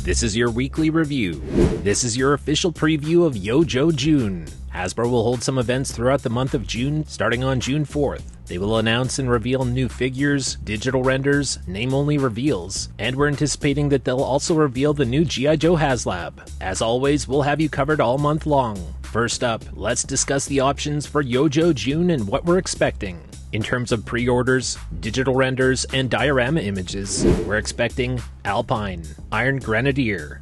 This is your weekly review. This is your official preview of G.I.JOE June. Hasbro will hold some events throughout the month of June, starting on June 4th. They will announce and reveal new figures, digital renders, name-only reveals, and we're anticipating that they'll also reveal the new G.I.JOE HasLab. As always, we'll have you covered all month long. First up, let's discuss the options for G.I.JOE June and what we're expecting. In terms of pre-orders, digital renders, and diorama images, we're expecting Alpine, Iron Grenadier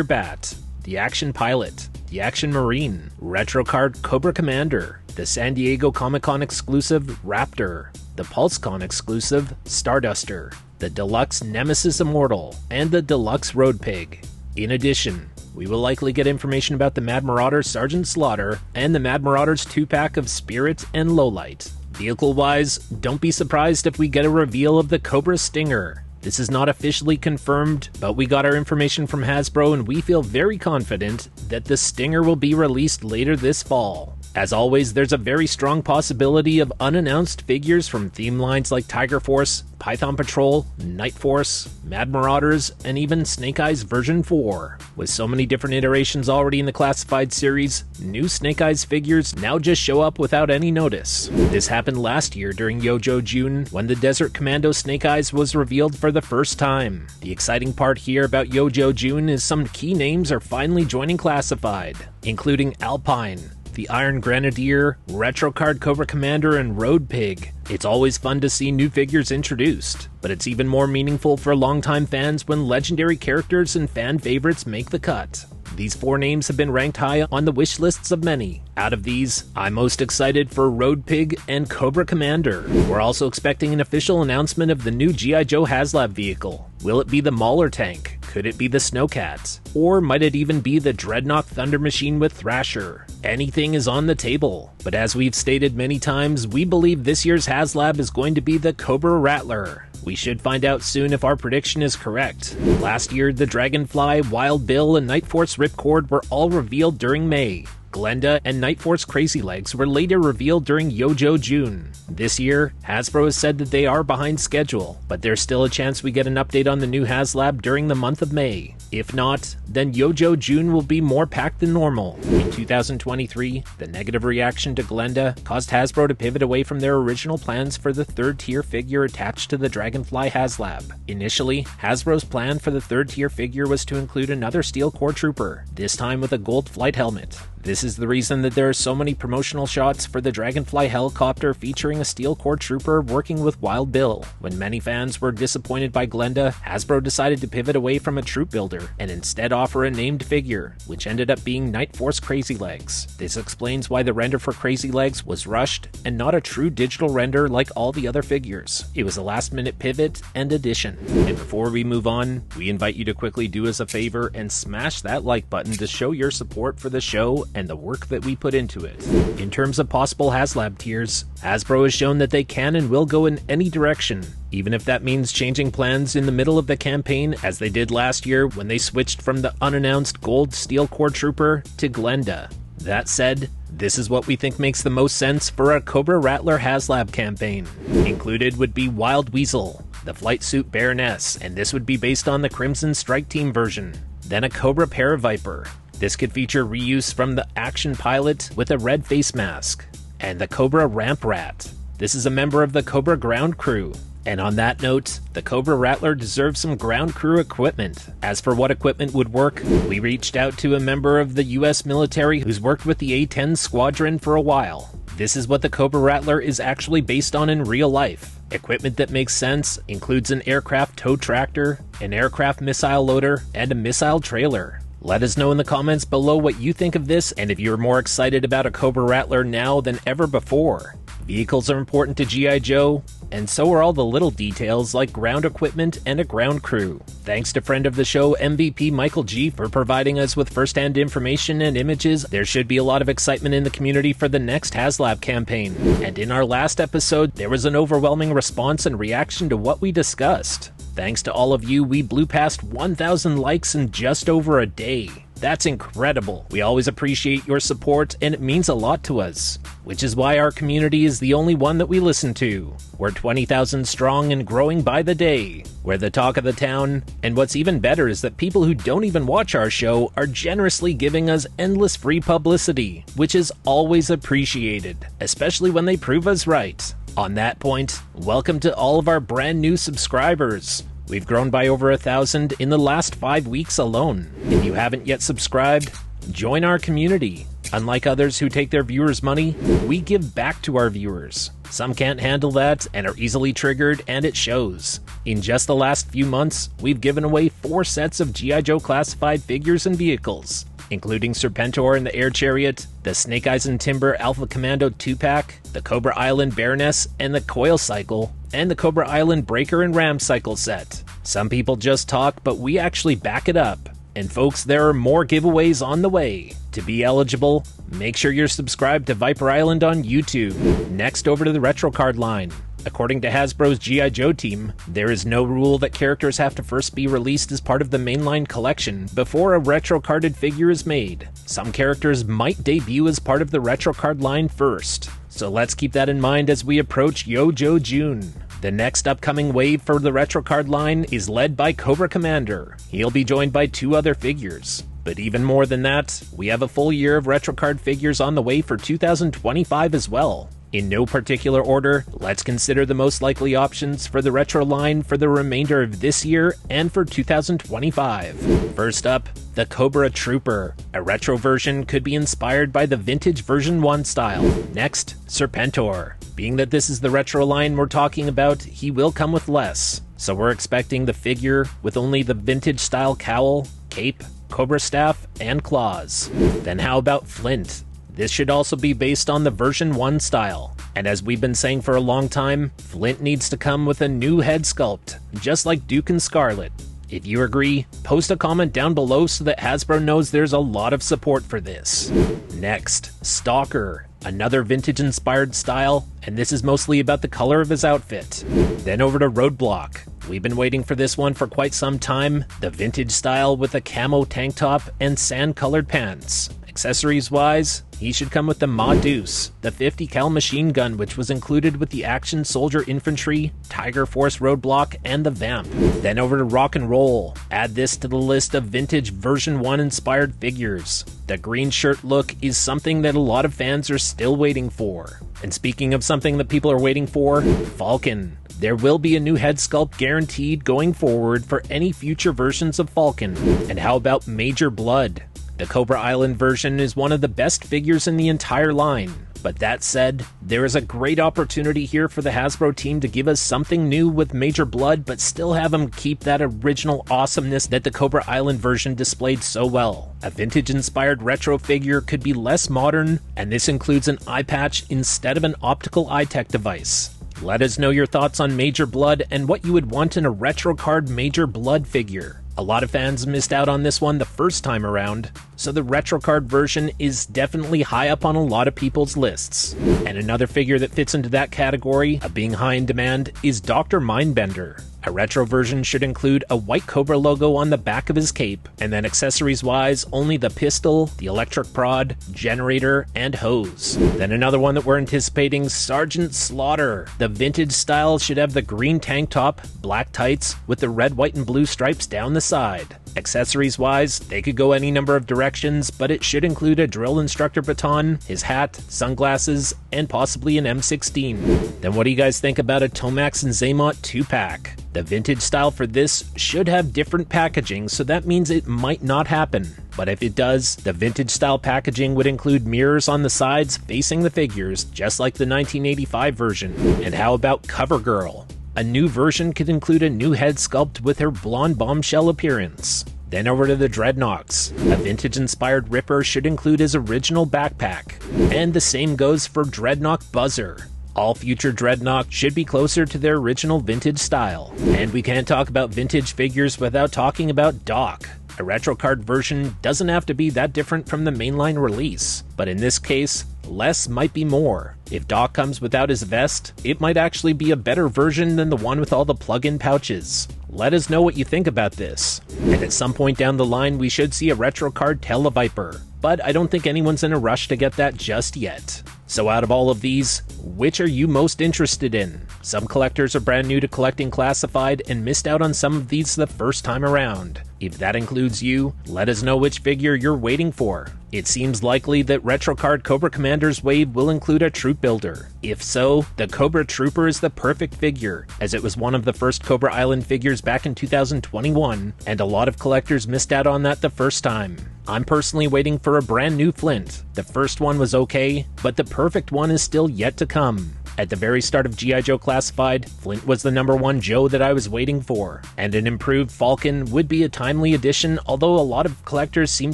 Bat, the Action Pilot, the Action Marine, Retro Card Cobra Commander, the San Diego Comic-Con exclusive Raptor, the PulseCon exclusive Starduster, the Deluxe Nemesis Immortal, and the Deluxe Road Pig. In addition, we will likely get information about the Mad Marauder Sergeant Slaughter and the Mad Marauders 2-pack of Spirit and Lowlight. Vehicle-wise, don't be surprised if we get a reveal of the Cobra Stinger. This is not officially confirmed, but we got our information from Hasbro and we feel very confident that the Stinger will be released later this fall. As always, there's a very strong possibility of unannounced figures from theme lines like Tiger Force, Python Patrol, Night Force, Mad Marauders, and even Snake Eyes version 4. With so many different iterations already in the classified series, new Snake Eyes figures now just show up without any notice. This happened last year during G.I.JOE June, when the Desert Commando Snake Eyes was revealed for the first time. The exciting part here about G.I.JOE June is some key names are finally joining classified, including Alpine, the Iron Grenadier, Retro Card Cobra Commander, and Road Pig. It's always fun to see new figures introduced, but it's even more meaningful for longtime fans when legendary characters and fan favorites make the cut. These 4 names have been ranked high on the wish lists of many. Out of these, I'm most excited for Road Pig and Cobra Commander. We're also expecting an official announcement of the new G.I.JOE HasLab vehicle. Will it be the Mauler tank? Could it be the Snowcat? Or might it even be the Dreadnought Thunder Machine with Thrasher? Anything is on the table. But as we've stated many times, we believe this year's HasLab is going to be the Cobra Rattler. We should find out soon if our prediction is correct. Last year, the Dragonfly, Wild Bill, and Night Force Ripcord were all revealed during May. Glenda and Night Force Crazy Legs were later revealed during G.I.JOE June. This year, Hasbro has said that they are behind schedule, but there's still a chance we get an update on the new HasLab during the month of May. If not, then G.I.JOE June will be more packed than normal. In 2023, the negative reaction to Glenda caused Hasbro to pivot away from their original plans for the 3rd-tier figure attached to the Dragonfly HasLab. Initially, Hasbro's plan for the 3rd-tier figure was to include another Steel Core Trooper, this time with a gold flight helmet. This is the reason that there are so many promotional shots for the Dragonfly helicopter featuring a Steel Core Trooper working with Wild Bill. When many fans were disappointed by Glenda, Hasbro decided to pivot away from a troop builder and instead offer a named figure, which ended up being Night Force Crazy Legs. This explains why the render for Crazy Legs was rushed and not a true digital render like all the other figures. It was a last-minute pivot and addition. And before we move on, we invite you to quickly do us a favor and smash that like button to show your support for the show and the work that we put into it. In terms of possible HasLab tiers, Hasbro has shown that they can and will go in any direction, even if that means changing plans in the middle of the campaign as they did last year when they switched from the unannounced Gold Steel Core Trooper to Glenda. That said, this is what we think makes the most sense for a Cobra Rattler HasLab campaign. Included would be Wild Weasel, the Flight Suit Baroness, and this would be based on the Crimson Strike Team version. Then a Cobra Paraviper. This could feature reuse from the Action Pilot with a red face mask. And the Cobra Ramp Rat. This is a member of the Cobra Ground Crew. And on that note, the Cobra Rattler deserves some ground crew equipment. As for what equipment would work, we reached out to a member of the US military who's worked with the A-10 Squadron for a while. This is what the Cobra Rattler is actually based on in real life. Equipment that makes sense includes an aircraft tow tractor, an aircraft missile loader, and a missile trailer. Let us know in the comments below what you think of this and if you're more excited about a Cobra Rattler now than ever before. Vehicles are important to G.I.JOE, and so are all the little details like ground equipment and a ground crew. Thanks to friend of the show MVP Michael G for providing us with first-hand information and images. There should be a lot of excitement in the community for the next HasLab campaign. And in our last episode, there was an overwhelming response and reaction to what we discussed. Thanks to all of you, we blew past 1,000 likes in just over a day. That's incredible. We always appreciate your support, and it means a lot to us, which is why our community is the only one that we listen to. We're 20,000 strong and growing by the day. We're the talk of the town, and what's even better is that people who don't even watch our show are generously giving us endless free publicity, which is always appreciated, especially when they prove us right. On that point, welcome to all of our brand new subscribers. We've grown by over 1,000 in the last 5 weeks alone. If you haven't yet subscribed, join our community. Unlike others who take their viewers' money, we give back to our viewers. Some can't handle that and are easily triggered, and it shows. In just the last few months, we've given away 4 sets of G.I. Joe classified figures and vehicles, including Serpentor and the Air Chariot, the Snake Eyes and Timber Alpha Commando 2-pack, the Cobra Island Baroness and the Coil Cycle, and the Cobra Island Breaker and Ram Cycle set. Some people just talk, but we actually back it up. And folks, there are more giveaways on the way. To be eligible, make sure you're subscribed to Viper Island on YouTube. Next, over to the retro card line. According to Hasbro's G.I. Joe team, there is no rule that characters have to first be released as part of the mainline collection before a retro carded figure is made. Some characters might debut as part of the retro card line first. So let's keep that in mind as we approach Yo-Jo June. The next upcoming wave for the retro card line is led by Cobra Commander. He'll be joined by 2 other figures. But even more than that, we have a full year of retro card figures on the way for 2025 as well. In no particular order, let's consider the most likely options for the retro line for the remainder of this year and for 2025. First up, the Cobra Trooper. A retro version could be inspired by the vintage version 1 style. Next, Serpentor. Being that this is the retro line we're talking about, he will come with less. So we're expecting the figure with only the vintage style cowl, cape, Cobra staff, and claws. Then how about Flint? This should also be based on the version 1 style. And as we've been saying for a long time, Flint needs to come with a new head sculpt, just like Duke and Scarlet. If you agree, post a comment down below so that Hasbro knows there's a lot of support for this. Next, Stalker. Another vintage-inspired style, and this is mostly about the color of his outfit. Then over to Roadblock. We've been waiting for this one for quite some time, the vintage style with a camo tank top and sand-colored pants. Accessories-wise, he should come with the Ma Deuce, the 50 cal machine gun which was included with the Action Soldier Infantry, Tiger Force Roadblock, and the Vamp. Then over to Rock and Roll. Add this to the list of vintage version 1 inspired figures. The green shirt look is something that a lot of fans are still waiting for. And speaking of something that people are waiting for, Falcon. There will be a new head sculpt guaranteed going forward for any future versions of Falcon. And how about Major Blood? The Cobra Island version is one of the best figures in the entire line. But that said, there is a great opportunity here for the Hasbro team to give us something new with Major Blood, but still have him keep that original awesomeness that the Cobra Island version displayed so well. A vintage-inspired retro figure could be less modern, and this includes an eye patch instead of an optical eye tech device. Let us know your thoughts on Major Blood and what you would want in a retro card Major Blood figure. A lot of fans missed out on this one the first time around, so the retro card version is definitely high up on a lot of people's lists. And another figure that fits into that category of being high in demand is Dr. Mindbender. A retro version should include a white Cobra logo on the back of his cape, and then accessories-wise, only the pistol, the electric prod, generator, and hose. Then another one that we're anticipating, Sergeant Slaughter. The vintage style should have the green tank top, black tights, with the red, white, and blue stripes down the side. Accessories-wise, they could go any number of directions, but it should include a drill instructor baton, his hat, sunglasses, and possibly an M16. Then what do you guys think about a Tomax and Zaymot 2-pack? The vintage style for this should have different packaging, so that means it might not happen. But if it does, the vintage style packaging would include mirrors on the sides facing the figures, just like the 1985 version. And how about CoverGirl? A new version could include a new head sculpt with her blonde bombshell appearance. Then over to the Dreadnoks. A vintage-inspired Ripper should include his original backpack. And the same goes for Dreadnok Buzzer. All future Dreadnok should be closer to their original vintage style. And we can't talk about vintage figures without talking about Doc. A retro card version doesn't have to be that different from the mainline release, but in this case, less might be more. If Doc comes without his vest, it might actually be a better version than the one with all the plug-in pouches. Let us know what you think about this. And at some point down the line, we should see a retro card Televiper, but I don't think anyone's in a rush to get that just yet. So out of all of these, which are you most interested in? Some collectors are brand new to collecting classified and missed out on some of these the first time around. If that includes you, let us know which figure you're waiting for. It seems likely that Retro Card Cobra Commander's wave will include a troop builder. If so, the Cobra Trooper is the perfect figure, as it was one of the first Cobra Island figures back in 2021, and a lot of collectors missed out on that the first time. I'm personally waiting for a brand new Flint. The first one was okay, but the perfect one is still yet to come. At the very start of G.I. Joe Classified, Flint was the #1 Joe that I was waiting for, and an improved Falcon would be a timely addition, although a lot of collectors seem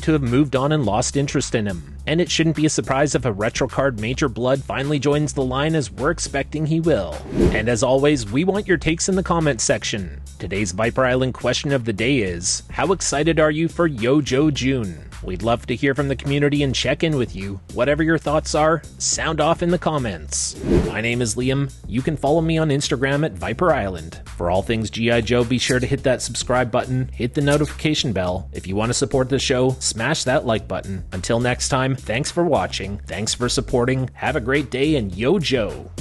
to have moved on and lost interest in him. And it shouldn't be a surprise if a Retro Card Major Blood finally joins the line, as we're expecting he will. And as always, we want your takes in the comments section. Today's Viper Island question of the day is, how excited are you for Yo-Jo June? We'd love to hear from the community and check in with you. Whatever your thoughts are, sound off in the comments. My name is Liam. You can follow me on Instagram at Viper Island. For all things G.I. Joe, be sure to hit that subscribe button, hit the notification bell. If you want to support the show, smash that like button. Until next time, thanks for watching, thanks for supporting, have a great day, and Yo-Jo!